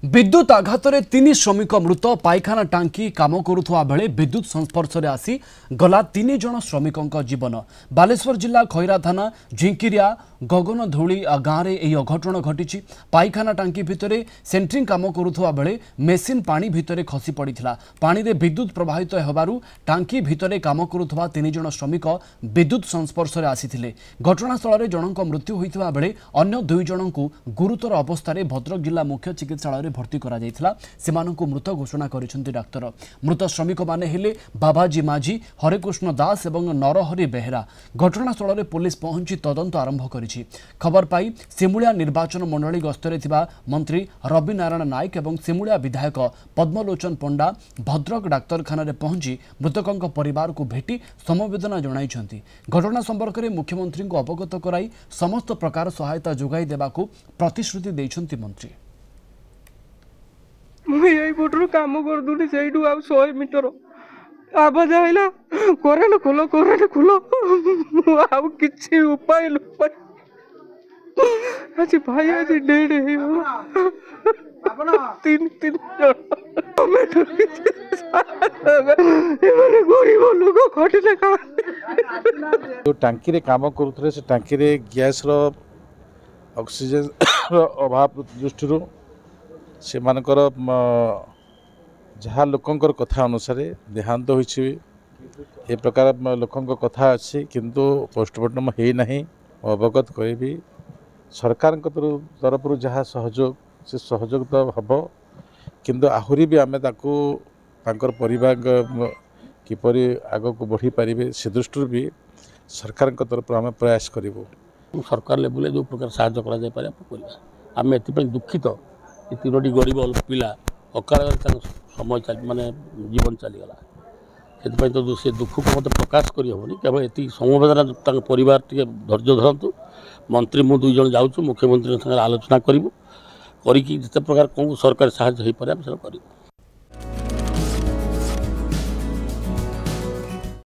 विद्युत आघात में 3 श्रमिक मृत पायखाना टांकी काम करुवा बेले विद्युत संस्पर्श में आसी गला 3 जन श्रमिकों जीवन। बालेश्वर जिला खैरा थाना झिंकिरिया गगनधौली गाँव में यह अघटन घटी। पायखाना टांकी भितर सेंट्रिंग काम करुवा बेले मेसीन पानी भितर खसी पड़ा। पानी में विद्युत प्रवाहित होबारु टांकी भितर काम करुवा 3 जन श्रमिक विद्युत संस्पर्श में आसी। घटनास्थल में जनक मृत्यु होता बेले अन्य 2 जन को गुरुतर अवस्था भद्रक जिला मुख्य चिकित्सालय भर्ती करा जायथिला। सेमानंकु मृत घोषणा करिसेंति डाक्टर। मृत श्रमिक माने हेले बाबाजी माझी, हरेकृष्ण दास एवं नरहरि बेहेरा। घटनास्थल में पुलिस पहुंची तदंत आरंभ करिछि। खबर पाई सिमुलिया निर्वाचन मंडली गस्तरे थिबा मंत्री रवि नारायण नायक एवं सिमुलिया विधायक पद्मलोचन पंडा भद्रक डाक्तरखाना रे पहुंची मृतकों परिवार को भेटी समवेदना जणाइछंती। घटना संपर्क में मुख्यमंत्री को अवगत कराई समस्त प्रकार सहायता जोगाई देबाकू प्रतिश्रुति दैछंती मंत्री। मुझे पटर कम कर दूनी से 100 मीटर आवाज आईला करेंट खोलो किसी उपाय आज भाई आज डेढ़ गरीब लोक खटिले जो टांकी रे काम करुले से टांकी रे गैस रो ऑक्सीजन अभाव दृष्टि से मानकर जहाँ लोकंकर कथा अनुसार देहांत होइछि ए प्रकार लोकंक कथा अच्छी किंतु पोस्टमार्टम है नहीं अवगत करी सरकार तरफ जहाँ सहयोग से सहयोग तो हम किंतु आहरी भी आम तांकर परिवार किपरि आग को बढ़ी पारे से दृष्टि भी सरकार तरफ आम प्रयास करूँ। सरकार लेवल जो प्रकार साहाय्य करें एपाई दुखित ये 3टी गरीब पिला अकाल समय माने जीवन चलीगला से तो से दुख को मत प्रकाश करहबनी केवल ये समवेदना परिवार टे धैर्य धरतु। मंत्री मु 2 जन जाऊँ मुख्यमंत्री आलोचना करूँ करके जिते प्रकार कौन सरकार साहाय्य हो पारे हम करूँ।